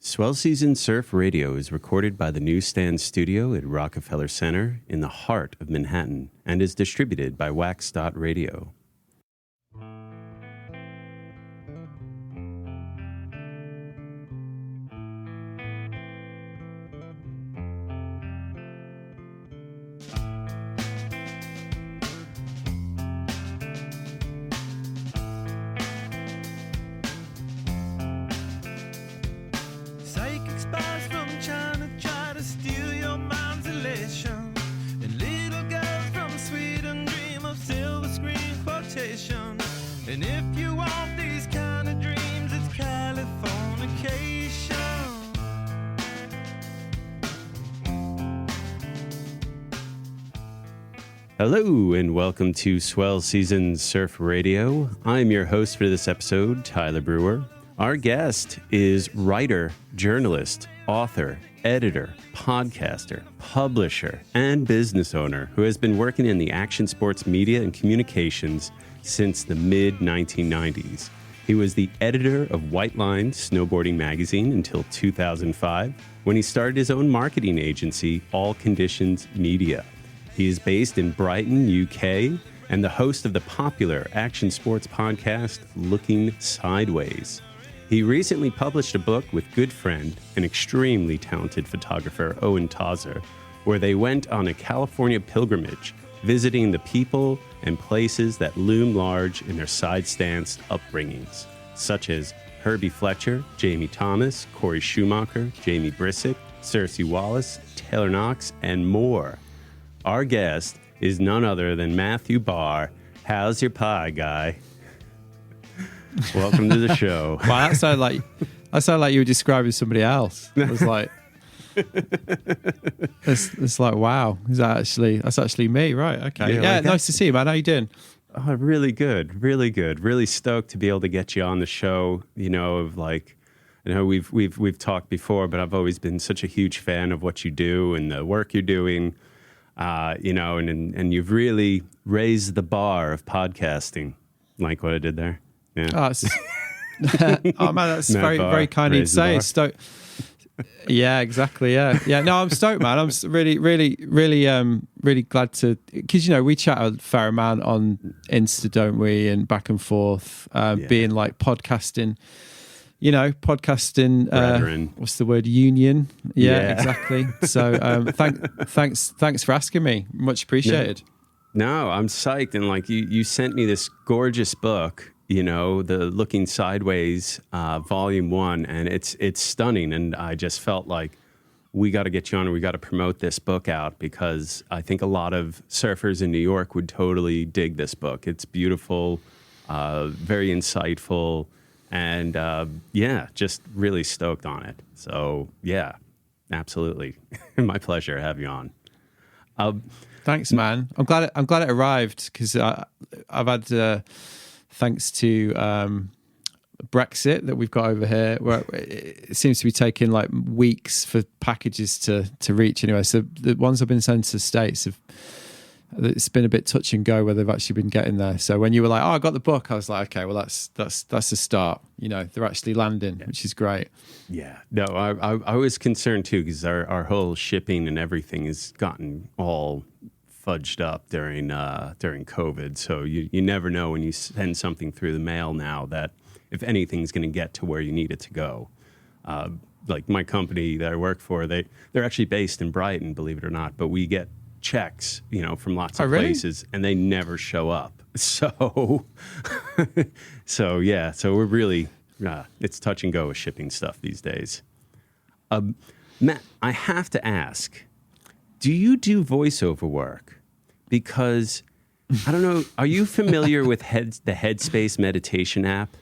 Swell Season Surf Radio is recorded by the Newsstand Studio at Rockefeller Center in the heart of Manhattan and is distributed by Wax.Radio. And if you want these kind of dreams, it's Californication. Hello and welcome to Swell Season Surf Radio. I'm your host for this episode, Tyler Brewer. Our guest is writer, journalist, author, editor, podcaster, publisher, and business owner who has been working in the action sports media and communications since the mid-1990s. He was the editor of Whitelines Snowboarding Magazine until 2005, when he started his own marketing agency, All Conditions Media. He is based in Brighton, UK, and the host of the popular action sports podcast, Looking Sideways. He recently published a book with good friend and extremely talented photographer, Owen Tozer, where they went on a California pilgrimage, visiting the people and places that loom large in their side-stance upbringings, such as Herbie Fletcher, Jamie Thomas, Cori Schumacher, Jamie Brisick, Circe Wallace, Taylor Knox, and more. Our guest is none other than Matt Barr. How's your pie, guy? Welcome to the show. Wow, that sounded like you were describing somebody else. It was like, it's like, wow, that's actually me, right? Okay, yeah, like nice to see you, man. How you doing? Oh, really good, really good. Really stoked to be able to get you on the show. You know, we've talked before, but I've always been such a huge fan of what you do and the work you're doing. And you've really raised the bar of podcasting, like what I did there. Yeah. Oh man, that's very kind of you to say. Yeah, exactly. Yeah. No, I'm stoked, man. I'm really glad to, because we chat a fair amount on Insta, don't we? And back and forth, being like podcasting. What's the word? Union. Yeah. Exactly. So, thanks for asking me. Much appreciated. No, I'm psyched, and you sent me this gorgeous book. The Looking Sideways, Volume 1, and it's stunning. And I just felt like we got to get you on and we got to promote this book out, because I think a lot of surfers in New York would totally dig this book. It's beautiful, very insightful, and just really stoked on it. So yeah, absolutely. My pleasure to have you on. Thanks, man. I'm glad it arrived, because I've had... thanks to Brexit that we've got over here, where it seems to be taking like weeks for packages to reach anyway. So the ones I've been sent to the States, it's been a bit touch and go where they've actually been getting there. So when you were like, "Oh, I got the book," I was like, "Okay, well that's a start." They're actually landing, which is great. Yeah, no, I was concerned too, because our whole shipping and everything has gotten all fudged up during COVID. So you never know when you send something through the mail now that if anything's going to get to where you need it to go. Like my company that I work for, they're actually based in Brighton, believe it or not, but we get checks, from lots of places, and they never show up. So, so we're really, it's touch and go with shipping stuff these days. Matt, I have to ask, do you do voiceover work? Because, I don't know, are you familiar with the Headspace meditation app?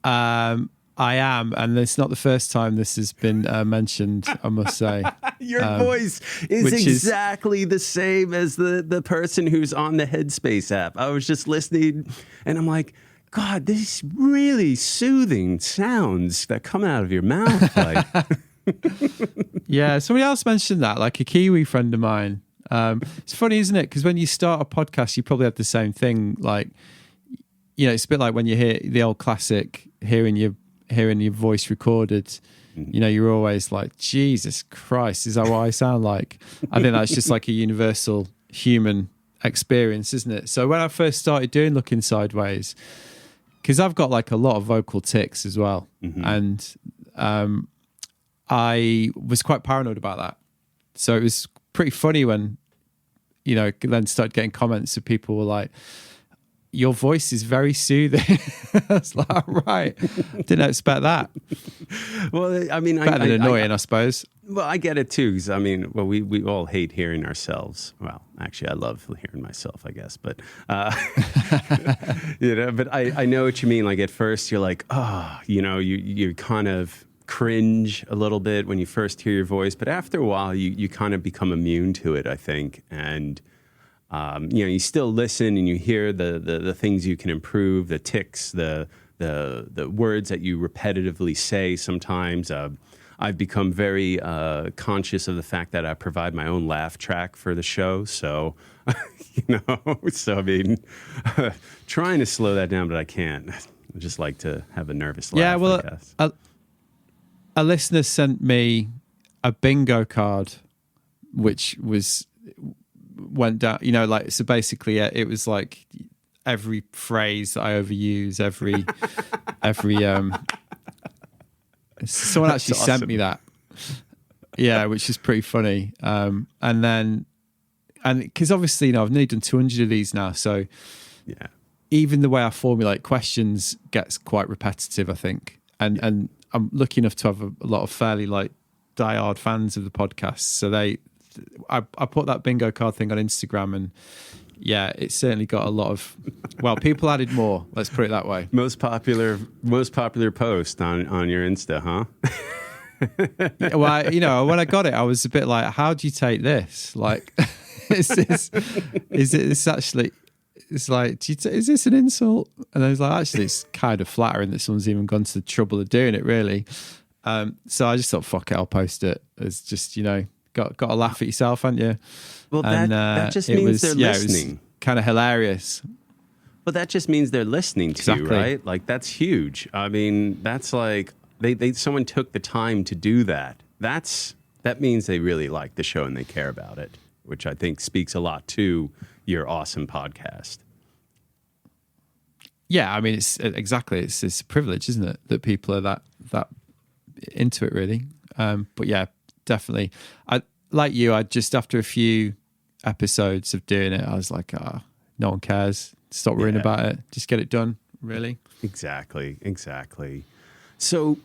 I am, and it's not the first time this has been mentioned, I must say. Your voice is exactly the same as the person who's on the Headspace app. I was just listening, and I'm like, God, these really soothing sounds that come out of your mouth. Like... Yeah, somebody else mentioned that, like a Kiwi friend of mine. It's funny, isn't it? Because when you start a podcast, you probably have the same thing. Like, it's a bit like when you hear the old classic, hearing your hearing your voice recorded, you know, you're always like, Jesus Christ, is that what I sound like? I think that's just like a universal human experience, isn't it? So when I first started doing Looking Sideways, because I've got like a lot of vocal tics as well, and I was quite paranoid about that. So it was pretty funny when, you know, then started getting comments of people were like, your voice is very soothing. I was like, all right, didn't expect that. Well, I mean, Better than annoying, I suppose. Well, I get it too, because I mean, well, we all hate hearing ourselves. Well, actually, I love hearing myself, I guess. But you know, but I know what you mean. Like at first, you're like, oh, you know, you kind of cringe a little bit when you first hear your voice, but after a while, you kind of become immune to it, I think, and. You know, you still listen and you hear the things you can improve, the tics, the words that you repetitively say. Sometimes I've become very conscious of the fact that I provide my own laugh track for the show. So, you know, so I mean, trying to slow that down, but I can't. I just like to have a nervous laugh. Yeah, well, I guess. A listener sent me a bingo card, which went down, you know, like, so basically it was like every phrase that I overuse, every someone actually sent me that, yeah, which is pretty funny. And because obviously, you know, I've nearly done 200 of these now, so yeah, even the way I formulate questions gets quite repetitive, I think, and I'm lucky enough to have a lot of fairly like diehard fans of the podcast, so I put that bingo card thing on Instagram, and yeah, it certainly got a lot of, well, people added more, let's put it that way. Most popular post on your Insta, huh? Well, you know, when I got it, I was a bit like, how do you take this? Like, is it actually, it's like, is this an insult? And I was like, actually, it's kind of flattering that someone's even gone to the trouble of doing it, really. So I just thought, fuck it, I'll post it. It's just, you know, got to laugh at yourself, haven't you? Well, that just means they're listening. It was kind of hilarious. Well, that just means they're listening to you, right? Like, that's huge. I mean, that's like someone took the time to do that. That means they really like the show and they care about it, which I think speaks a lot to your awesome podcast. Yeah, I mean, it's a privilege, isn't it, that people are that into it, really. But yeah, definitely. I like you. I just, after a few episodes of doing it, I was like, no one cares. Stop worrying about it. Just get it done. Really. Exactly. So,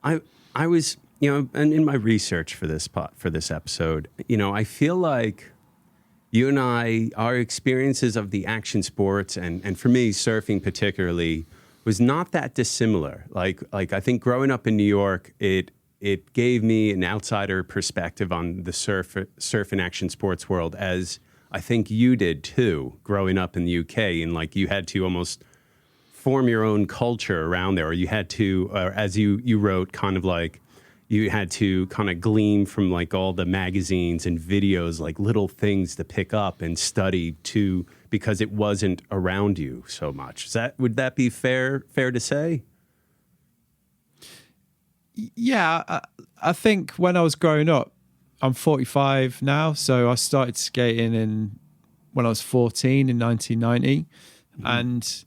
I was, you know, and in my research for this episode, you know, I feel like you and I, our experiences of the action sports, and for me, surfing particularly, was not that dissimilar. Like I think growing up in New York, it gave me an outsider perspective on the surf and action sports world, as I think you did too, growing up in the UK. And like you had to almost form your own culture around there, or you had to, as you wrote, kind of like you had to kind of glean from like all the magazines and videos, like little things to pick up and study too, because it wasn't around you so much. Would that be fair to say? Yeah, I think when I was growing up, I'm 45 now, so I started skating when I was 14 in 1990, and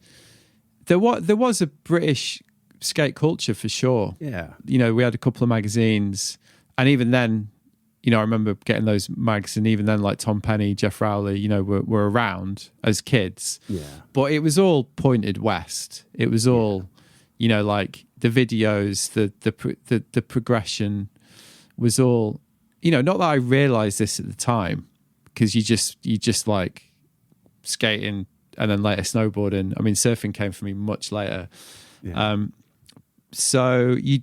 there was a British skate culture for sure. Yeah, you know, we had a couple of magazines, and even then, you know, I remember getting those mags, and even then, like Tom Penny, Jeff Rowley, you know, were around as kids. Yeah, but it was all pointed west. It was all, you know, like the videos, the progression was all, you know, not that I realized this at the time, because you just like skating and then later snowboarding. I mean, surfing came for me much later. Yeah. So you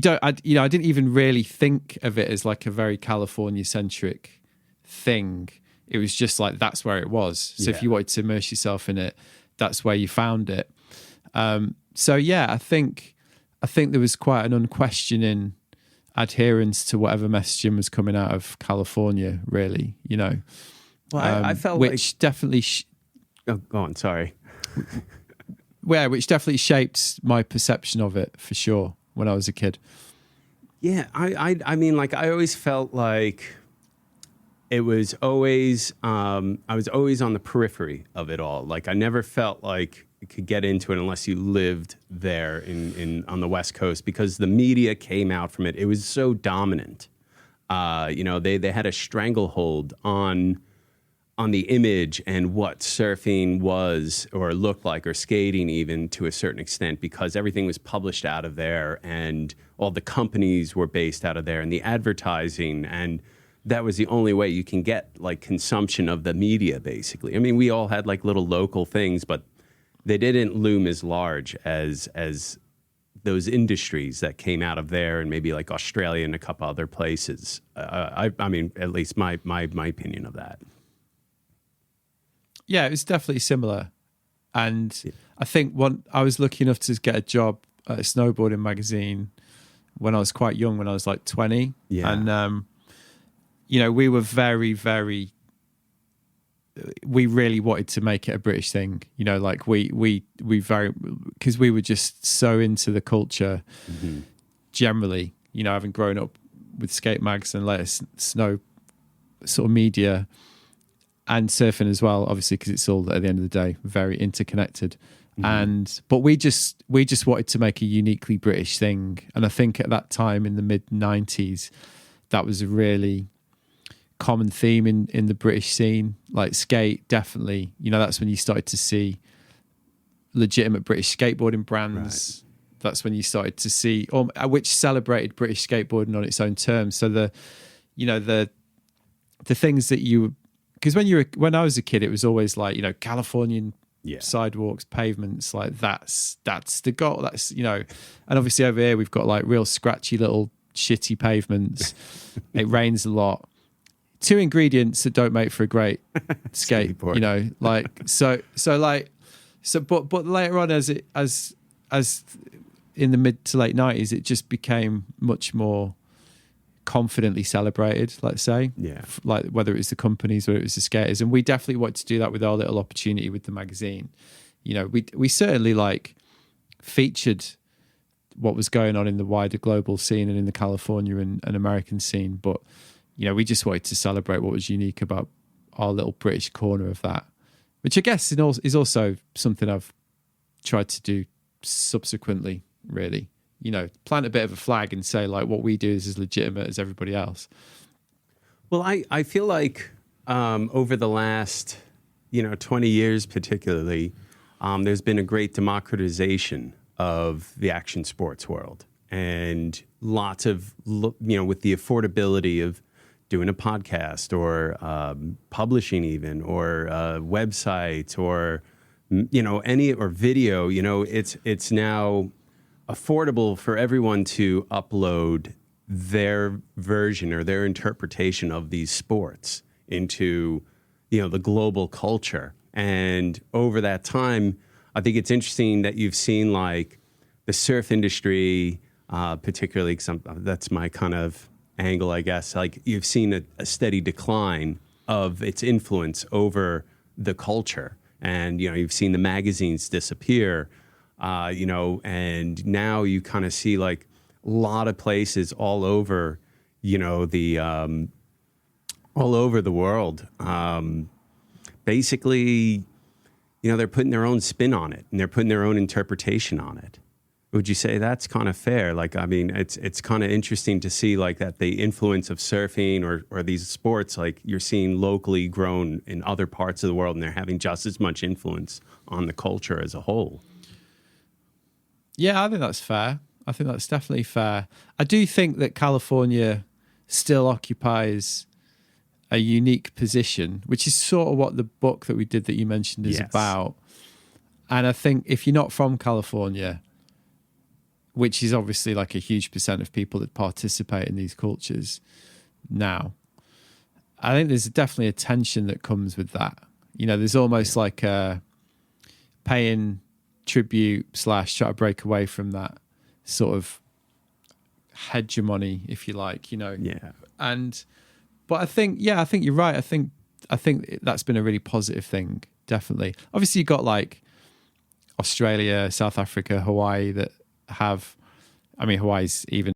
don't, I didn't even really think of it as like a very California centric thing. It was just like, that's where it was. So if you wanted to immerse yourself in it, that's where you found it. So yeah, I think there was quite an unquestioning adherence to whatever messaging was coming out of California, really, you know. Well, I felt which like... definitely... Oh, go on, sorry. Which definitely shaped my perception of it, for sure. when I was a kid. Yeah, I mean, like, I always felt like it was always, I was always on the periphery of it all. Like, I never felt like you could get into it unless you lived there on the West Coast, because the media came out from it. It was so dominant. They had a stranglehold on the image and what surfing was or looked like, or skating even, to a certain extent, because everything was published out of there and all the companies were based out of there and the advertising, and that was the only way you can get like consumption of the media, basically. I mean, we all had like little local things, but they didn't loom as large as those industries that came out of there and maybe like Australia and a couple other places. I mean, at least my opinion of that. Yeah, it was definitely similar. And I think I was lucky enough to get a job at a snowboarding magazine when I was quite young, when I was like 20. Yeah. And, we were very, very, we really wanted to make it a British thing. Like we very, because we were just so into the culture generally, having grown up with skate mags and later snow sort of media, and surfing as well, obviously, because it's all, at the end of the day, very interconnected. But we just wanted to make a uniquely British thing. And I think at that time in the mid 90s, that was a really common theme in the British scene. Like skate, definitely, that's when you started to see legitimate British skateboarding brands. Right. That's when you started to see, which celebrated British skateboarding on its own terms. So the things that you, because when I was a kid, it was always like, Californian sidewalks, pavements, like that's the goal. That's, and obviously over here we've got like real scratchy little shitty pavements. It rains a lot. Two ingredients that don't make for a great skate, but later on as in the mid to late 90s, it just became much more confidently celebrated, let's say. Yeah. Like whether it was the companies or it was the skaters. And we definitely wanted to do that with our little opportunity with the magazine. We certainly like featured what was going on in the wider global scene and in the California and American scene. But, we just wanted to celebrate what was unique about our little British corner of that, which I guess is also something I've tried to do subsequently, really. Plant a bit of a flag and say like what we do is as legitimate as everybody else. Well, I feel like over the last, 20 years particularly, there's been a great democratization of the action sports world, and lots of, with the affordability of doing a podcast or publishing even, or a website, or, any, or video, it's now affordable for everyone to upload their version or their interpretation of these sports into, the global culture. And over that time, I think it's interesting that you've seen like the surf industry, particularly, because that's my kind of angle, I guess. Like you've seen a steady decline of its influence over the culture. And, you've seen the magazines disappear. And now you kind of see like a lot of places all over, all over the world. Basically, they're putting their own spin on it and they're putting their own interpretation on it. Would you say that's kind of fair? Like, I mean, it's kind of interesting to see like that the influence of surfing or these sports, like you're seeing locally grown in other parts of the world, and they're having just as much influence on the culture as a whole. Yeah, I think that's fair. I think that's definitely fair. I do think that California still occupies a unique position, which is sort of what the book that we did that you mentioned is about. And I think if you're not from California, which is obviously like a huge percent of people that participate in these cultures now, I think there's definitely a tension that comes with that. There's almost like a paying tribute / try to break away from that sort of hegemony, if you like, but I think you're right. I think that's been a really positive thing, definitely. Obviously you got like Australia, South Africa, Hawaii that have I mean, Hawaii's even